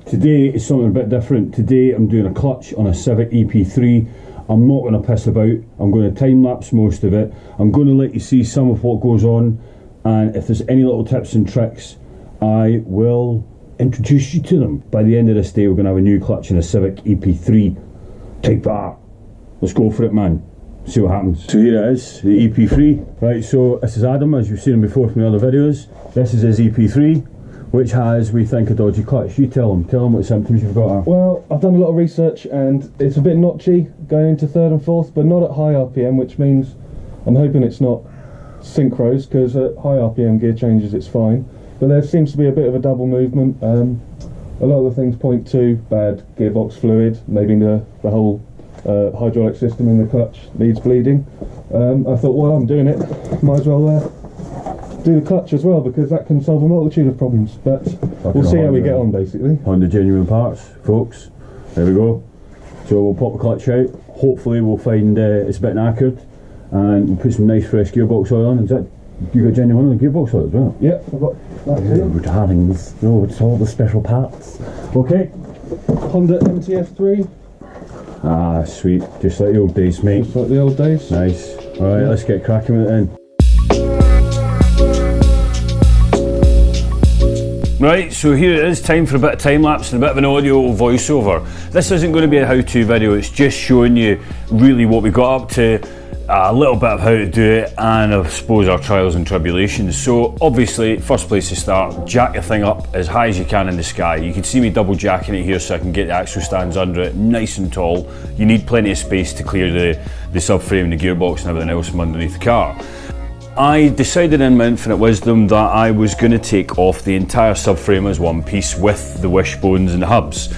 Today is something a bit different. Today I'm doing a clutch on a Civic EP3. I'm not going to piss about, I'm going to time lapse most of it. I'm going to let you see some of what goes on, and if there's any little tips and tricks, I will introduce you to them. By the end of this day we're going to have a new clutch in a Civic EP3 Type R. Let's go for it, man. See what happens. So here it is, the EP3. Right, so this is Adam, as you've seen him before from the other videos. This is his EP3, which has, we think, a dodgy clutch. You tell him what symptoms you've got. Well, I've done a lot of research and it's a bit notchy going into third and fourth, but not at high RPM, which means I'm hoping it's not synchros, because at high RPM gear changes it's fine. But there seems to be a bit of a double movement. A lot of the things point to bad gearbox fluid, maybe the whole hydraulic system in the clutch needs bleeding. I thought, while I'm doing it, might as well do the clutch as well, because that can solve a multitude of problems. But we'll see how we get on, basically. On the genuine parts, folks. There we go. So we'll pop the clutch out. Hopefully we'll find it's a bit knackered, and we'll put some nice fresh gearbox oil on. Is that, you got genuine on the gearbox oil as well? Yeah, I've got that too. Darlings. No, it's all the special parts. Okay. Honda MTF3. Ah, sweet. Just like the old days, mate. Just like the old days. Nice. Alright, let's get cracking with it then. Right, so here it is, time for a bit of time lapse and a bit of an audio voiceover. This isn't going to be a how-to video, it's just showing you really what we got up to, a little bit of how to do it, and I suppose our trials and tribulations. So obviously, first place to start, jack your thing up as high as you can in the sky. You can see me double jacking it here so I can get the axle stands under it nice and tall. You need plenty of space to clear the subframe and the gearbox and everything else from underneath the car. I decided in my infinite wisdom that I was going to take off the entire subframe as one piece with the wishbones and the hubs.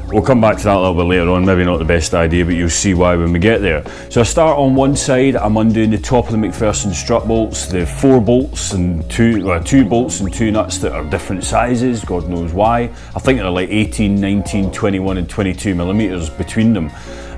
We'll come back to that a little bit later on, maybe not the best idea, but you'll see why when we get there. So I start on one side, I'm undoing the top of the McPherson strut bolts, the 4 bolts and 2 bolts and 2 nuts that are different sizes, God knows why. I think they're like 18, 19, 21 and 22 millimeters between them.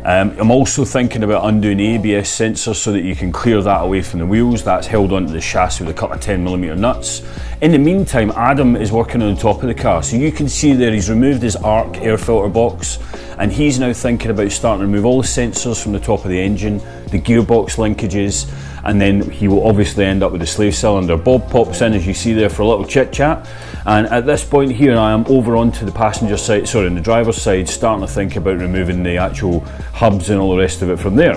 I'm also thinking about undoing the ABS sensor so that you can clear that away from the wheels. That's held onto the chassis with a couple of 10mm nuts. In the meantime, Adam is working on the top of the car. So you can see there he's removed his ARC air filter box, and he's now thinking about starting to remove all the sensors from the top of the engine, the gearbox linkages, and then he will obviously end up with the slave cylinder. Bob pops in, as you see there, for a little chit chat, and at this point here I am over onto the passenger side, sorry, on the driver's side, starting to think about removing the actual hubs and all the rest of it from there.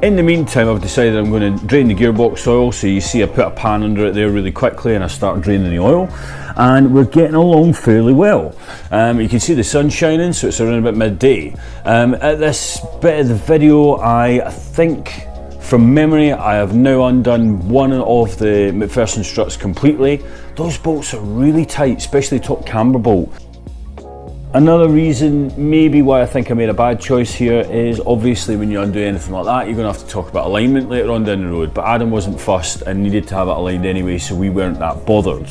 In the meantime, I've decided I'm going to drain the gearbox oil. So you see I put a pan under it there really quickly and I start draining the oil, and we're getting along fairly well. You can see the sun shining, so it's around about midday. At this bit of the video, I think from memory I have now undone one of the McPherson struts completely. Those bolts are really tight, especially the top camber bolt. Another reason maybe why I think I made a bad choice here is obviously when you undo anything like that you're going to have to talk about alignment later on down the road, but Adam wasn't fussed and needed to have it aligned anyway, so we weren't that bothered.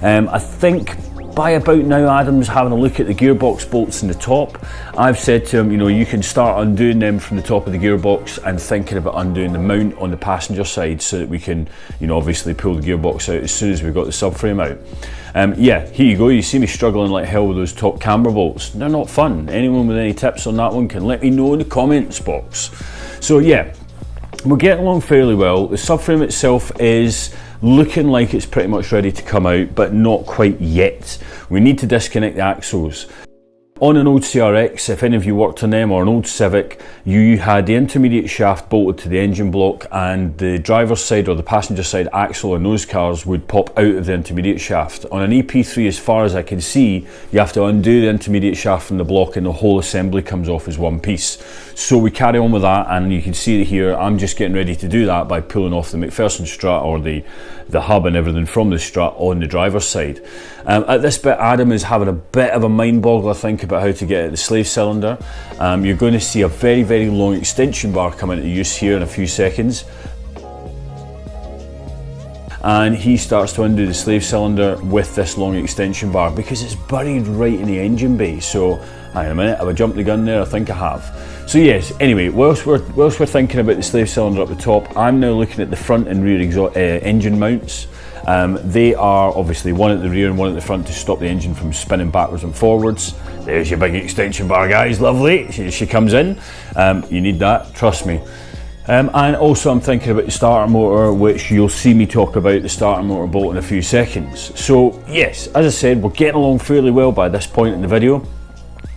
I think by about now Adam's having a look at the gearbox bolts in the top. I've said to him, you know, you can start undoing them from the top of the gearbox and thinking about undoing the mount on the passenger side so that we can, you know, obviously pull the gearbox out as soon as we've got the subframe out. Yeah, here you go, you see me struggling like hell with those top camber bolts. They're not fun. Anyone with any tips on that one can let me know in the comments box. So yeah, we're getting along fairly well. The subframe itself is looking like it's pretty much ready to come out, but not quite yet. We need to disconnect the axles. On an old CRX, if any of you worked on them, or an old Civic, you had the intermediate shaft bolted to the engine block, and the driver's side or the passenger side axle in those cars would pop out of the intermediate shaft. On an EP3, as far as I can see, you have to undo the intermediate shaft from the block and the whole assembly comes off as one piece. So we carry on with that, and you can see here I'm just getting ready to do that by pulling off the McPherson strut, or the hub and everything from the strut on the driver's side. At this bit, Adam is having a bit of a mind boggle, I think, about how to get at the slave cylinder. You're going to see a very, very long extension bar come into use here in a few seconds. And he starts to undo the slave cylinder with this long extension bar because it's buried right in the engine bay. So, hang on a minute, have I jumped the gun there? I think I have. So yes, anyway, whilst we're thinking about the slave cylinder up the top, I'm now looking at the front and rear engine mounts. They are obviously one at the rear and one at the front to stop the engine from spinning backwards and forwards. There's your big extension bar, guys, lovely. She comes in, you need that, trust me. And also I'm thinking about the starter motor, which you'll see me talk about the starter motor bolt in a few seconds. So yes, as I said, we're getting along fairly well by this point in the video.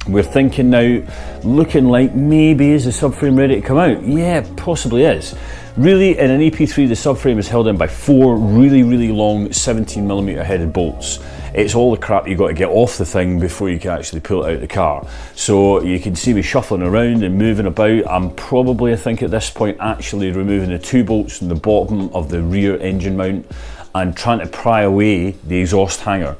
We're thinking now, looking like maybe is the subframe ready to come out? Yeah, possibly is. Really, in an EP3, the subframe is held in by 4 really long 17mm headed bolts. It's all the crap you got to get off the thing before you can actually pull it out of the car. So you can see me shuffling around and moving about. I'm probably, I think at this point, actually removing the 2 bolts from the bottom of the rear engine mount and trying to pry away the exhaust hanger.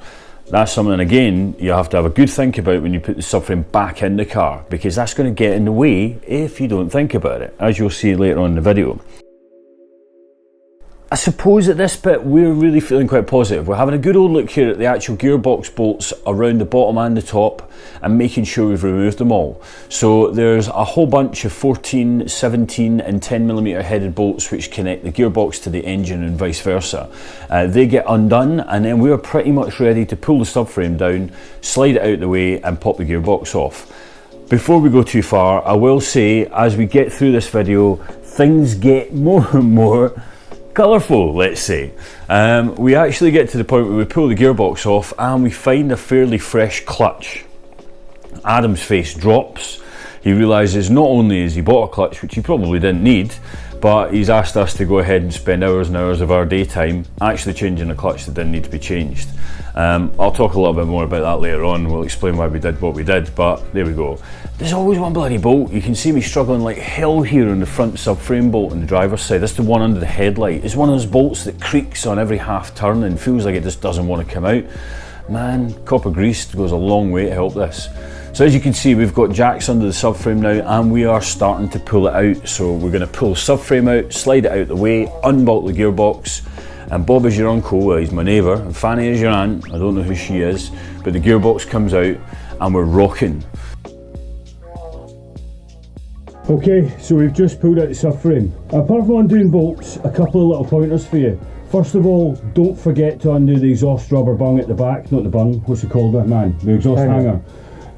That's something, again, you have to have a good think about when you put the subframe back in the car, because that's going to get in the way if you don't think about it, as you'll see later on in the video. I suppose at this bit we're really feeling quite positive. We're having a good old look here at the actual gearbox bolts around the bottom and the top and making sure we've removed them all. So there's a whole bunch of 14, 17 and 10mm headed bolts which connect the gearbox to the engine and vice versa. They get undone and then we're pretty much ready to pull the subframe down, slide it out the way and pop the gearbox off. Before we go too far, I will say as we get through this video, things get more and more colourful, let's say. We actually get to the point where we pull the gearbox off and we find a fairly fresh clutch. Adam's face drops. He realises not only has he bought a clutch, which he probably didn't need, but he's asked us to go ahead and spend hours and hours of our daytime actually changing a clutch that didn't need to be changed. I'll talk a little bit more about that later on. We'll explain why we did what we did, but there we go. There's always one bloody bolt. You can see me struggling like hell here on the front subframe bolt on the driver's side. That's the one under the headlight. It's one of those bolts that creaks on every half turn and feels like it just doesn't want to come out. Man, copper grease goes a long way to help this. So as you can see, we've got jacks under the subframe now and we are starting to pull it out. So we're going to pull the subframe out, slide it out the way, unbolt the gearbox, and Bob is your uncle, well, he's my neighbour, and Fanny is your aunt, I don't know who she is, but the gearbox comes out and we're rocking. Okay, so we've just pulled out the subframe. Apart from undoing bolts, a couple of little pointers for you. First of all, don't forget to undo the exhaust rubber bung at the back, not the bung, what's it called, man? The exhaust hanger.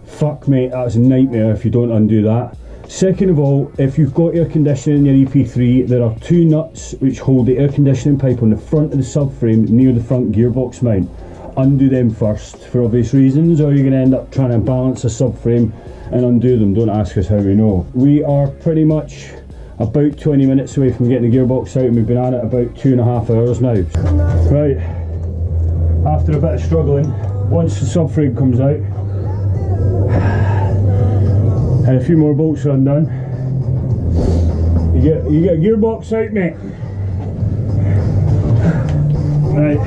Fuck mate, that's a nightmare if you don't undo that. Second of all, if you've got air conditioning in your EP3, there are 2 nuts which hold the air conditioning pipe on the front of the subframe near the front gearbox mount. Undo them first for obvious reasons, or you're going to end up trying to balance a subframe and undo them. Don't ask us how we know. We are pretty much about 20 minutes away from getting the gearbox out and we've been at it about 2.5 hours now. Right, after a bit of struggling, once the subframe comes out, and a few more bolts are undone, you get a gearbox out, mate. Right.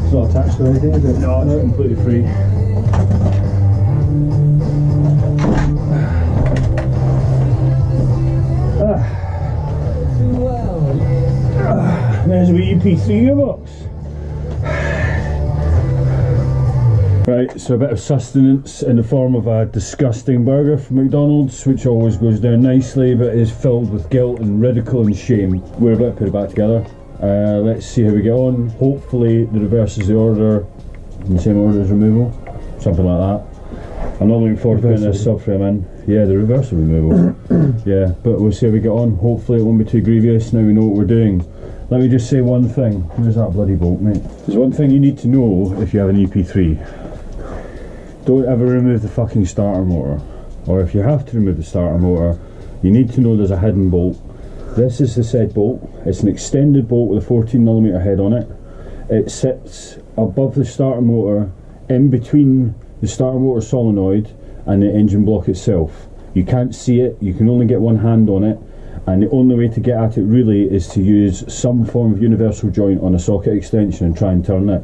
It's not attached to anything, is it? No, it's completely free. There's a wee EP3 gearbox. Right, so a bit of sustenance in the form of a disgusting burger from McDonald's, which always goes down nicely but is filled with guilt and ridicule and shame. We're about to put it back together. Let's see how we get on. Hopefully the reverse is the order, in the same order as removal, something like that. I'm not looking forward to putting this subframe in. Yeah, the reverse removal. Yeah, but we'll see how we get on. Hopefully it won't be too grievous, now we know what we're doing. Let me just say one thing. Where's that bloody bolt, mate? There's one thing you need to know if you have an EP3. Don't ever remove the fucking starter motor, or if you have to remove the starter motor, you need to know there's a hidden bolt. This is the said bolt. It's an extended bolt with a 14mm head on it. It sits above the starter motor, in between the starter motor solenoid and the engine block itself. You can't see it, you can only get one hand on it, and the only way to get at it really is to use some form of universal joint on a socket extension and try and turn it.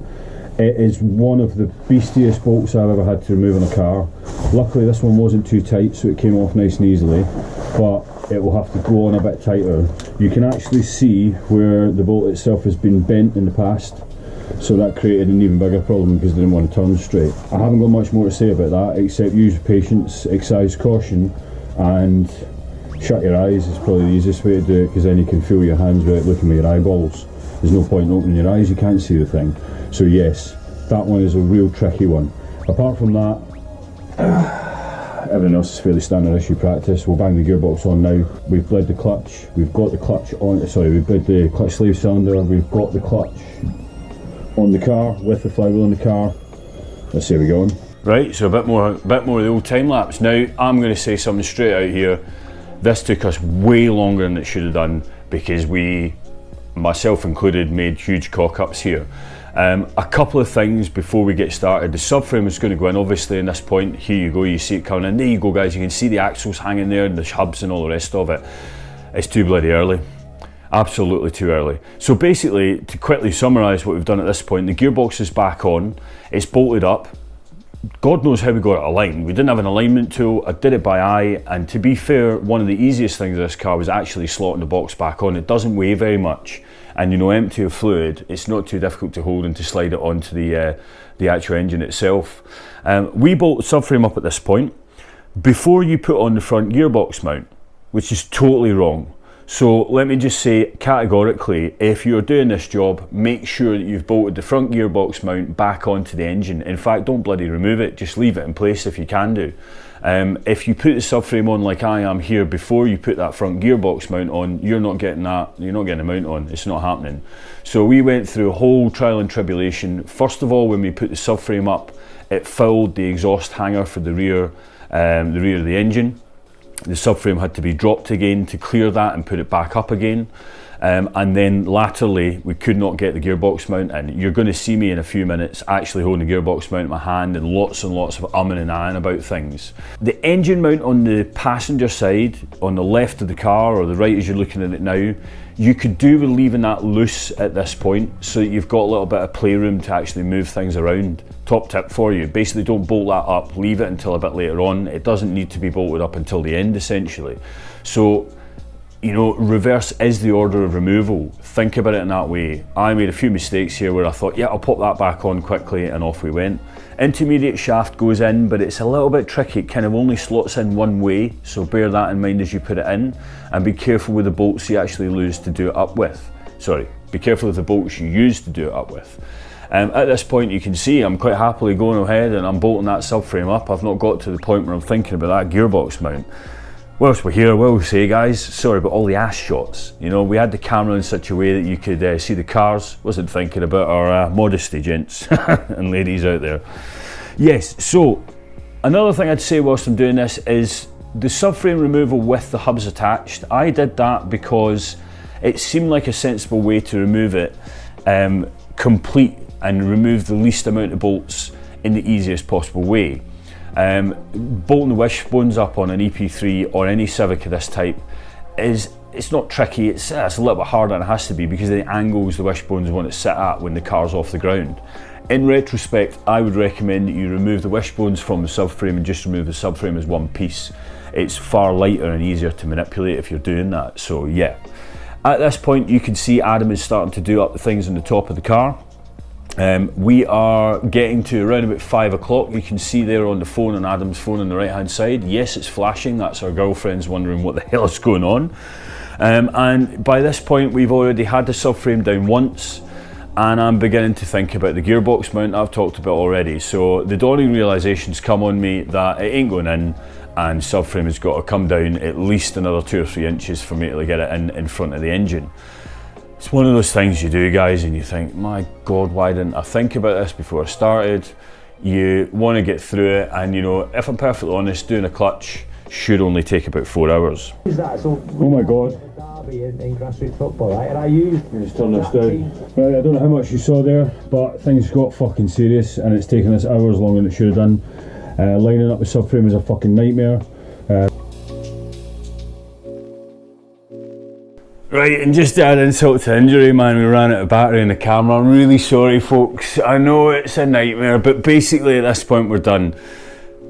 It is one of the beastiest bolts I've ever had to remove on a car. Luckily this one wasn't too tight, so it came off nice and easily, but it will have to go on a bit tighter. You can actually see where the bolt itself has been bent in the past, so that created an even bigger problem because I didn't want to turn straight. I haven't got much more to say about that except use patience, exercise caution, and shut your eyes is probably the easiest way to do it, because then you can feel your hands without looking with your eyeballs. There's no point in opening your eyes, you can't see the thing. So yes, that one is a real tricky one. Apart from that, everything else is fairly standard issue practice. We'll bang the gearbox on now. We've bled the clutch, we've got the clutch on, sorry, we've bled the clutch slave cylinder, we've got the clutch on the car, with the flywheel in the car. Let's see how we go on. Right, so a bit more of the old time lapse. Now, I'm going to say something straight out here. This took us way longer than it should have done, because we, myself included, made huge cock-ups here. A couple of things before we get started. The subframe is going to go in, obviously, in this point. Here you go, you see it coming in. There you go, guys, you can see the axles hanging there and the hubs and all the rest of it. It's too bloody early. Absolutely too early. So basically, to quickly summarise what we've done at this point, the gearbox is back on, it's bolted up. God knows how we got it aligned. We didn't have an alignment tool, I did it by eye, and to be fair, one of the easiest things of this car was actually slotting the box back on. It doesn't weigh very much, and you know, empty of fluid, it's not too difficult to hold and to slide it onto the actual engine itself. We bolt the subframe up at this point before you put on the front gearbox mount, which is totally wrong. So let me just say categorically, if you're doing this job, make sure that you've bolted the front gearbox mount back onto the engine. In fact, don't bloody remove it, just leave it in place if you can do. If you put the subframe on like I am here before you put that front gearbox mount on, you're not getting the mount on, it's not happening. So we went through a whole trial and tribulation. First of all, when we put the subframe up, it filled the exhaust hanger for the rear of the engine. The subframe had to be dropped again to clear that and put it back up again. And then latterly, we could not get the gearbox mount in. You're going to see me in a few minutes actually holding the gearbox mount in my hand and lots of umming and ahhing about things. The engine mount on the passenger side, on the left of the car or the right as you're looking at it now, you could do with leaving that loose at this point so that you've got a little bit of playroom to actually move things around. Top tip for you, basically don't bolt that up, leave it until a bit later on. It doesn't need to be bolted up until the end essentially. So, you know, reverse is the order of removal. Think about it in that way. I made a few mistakes here where I thought, yeah, I'll pop that back on quickly, and off we went. Intermediate shaft goes in, but it's a little bit tricky. It kind of only slots in one way, so bear that in mind as you put it in, and be careful with the bolts you actually use to do it up with. Sorry, be careful with the bolts you use to do it up with. At this point you can see I'm quite happily going ahead and I'm bolting that subframe up. I've not got to the point where I'm thinking about that gearbox mount. Whilst we're here, I will say, guys, sorry about all the ass shots. You know, we had the camera in such a way that you could see the cars. Wasn't thinking about our modesty, gents and ladies out there. Yes, so another thing I'd say whilst I'm doing this is the subframe removal with the hubs attached. I did that because it seemed like a sensible way to remove it complete and remove the least amount of bolts in the easiest possible way. Bolting the wishbones up on an EP3 or any Civic of this type it's not tricky, it's a little bit harder than it has to be because of the angles the wishbones want to sit at when the car's off the ground. In retrospect, I would recommend that you remove the wishbones from the subframe and just remove the subframe as one piece. It's far lighter and easier to manipulate if you're doing that, so yeah. At this point you can see Adam is starting to do up the things on the top of the car. We are getting to around about 5 o'clock. You can see there on the phone, on Adam's phone on the right hand side, yes, it's flashing, that's our girlfriends wondering what the hell is going on. And by this point we've already had the subframe down once, and I'm beginning to think about the gearbox mount I've talked about already. So the dawning realization's come on me that it ain't going in, and subframe has got to come down at least another 2 or 3 inches for me to get it in front of the engine. It's one of those things you do, guys, and you think, my God, why didn't I think about this before I started? You want to get through it, and you know, if I'm perfectly honest, doing a clutch should only take about 4 hours. Is that so? Oh my God. In grassroots football, right? And I used. Just turn this down. Right, I don't know how much you saw there, but things got fucking serious, and it's taken us hours longer than it should have done. Lining up the subframe is a fucking nightmare. Right, and just to add insult to injury, man, we ran out of battery in the camera. I'm really sorry, folks. I know it's a nightmare, but basically at this point we're done.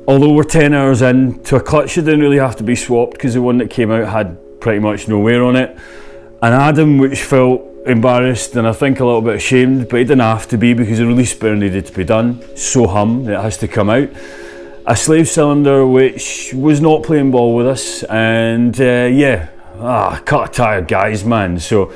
Although we're 10 hours in to a clutch that didn't really have to be swapped because the one that came out had pretty much no wear on it. And Adam, which felt embarrassed and I think a little bit ashamed, but he didn't have to be because the release burn needed to be done. So it has to come out. a slave cylinder which was not playing ball with us, and yeah, cut a tire, guys, man. So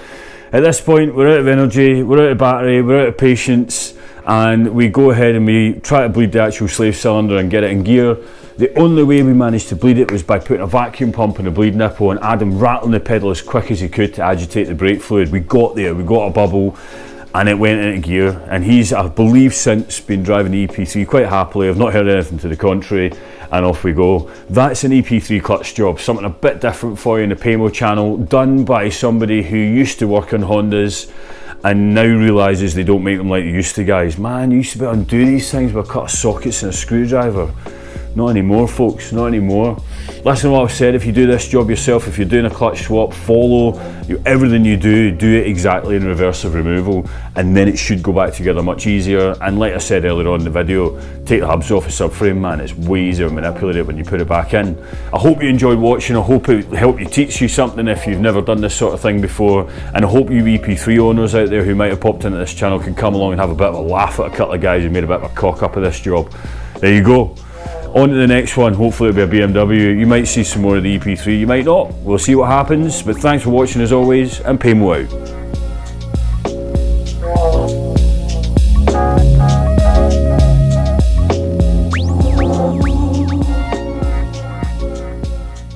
at this point we're out of energy, we're out of battery, we're out of patience, and we go ahead and we try to bleed the actual slave cylinder and get it in gear. The only way we managed to bleed it was by putting a vacuum pump on the bleed nipple and Adam rattling the pedal as quick as he could to agitate the brake fluid. We got there, we got a bubble, and it went into gear, and he's, I believe, since been driving the EP3 quite happily. I've not heard anything to the contrary, and off we go. That's an EP3 clutch job, something a bit different for you in the Paymo channel, done by somebody who used to work on Hondas and now realises they don't make them like they used to, guys. Man, you used to be able to do these things with a cut of sockets and a screwdriver. Not anymore, folks, not anymore. Listen to what I've said, if you do this job yourself, if you're doing a clutch swap, follow everything you do it exactly in reverse of removal, and then it should go back together much easier. And like I said earlier on in the video, take the hubs off a subframe, man, it's way easier to manipulate it when you put it back in. I hope you enjoyed watching, I hope it helped you teach you something if you've never done this sort of thing before, and I hope you EP3 owners out there who might have popped into this channel can come along and have a bit of a laugh at a couple of guys who made a bit of a cock up of this job. There you go. On to the next one, hopefully it'll be a BMW. You might see some more of the EP3, you might not. We'll see what happens, but thanks for watching as always, and Paymo out.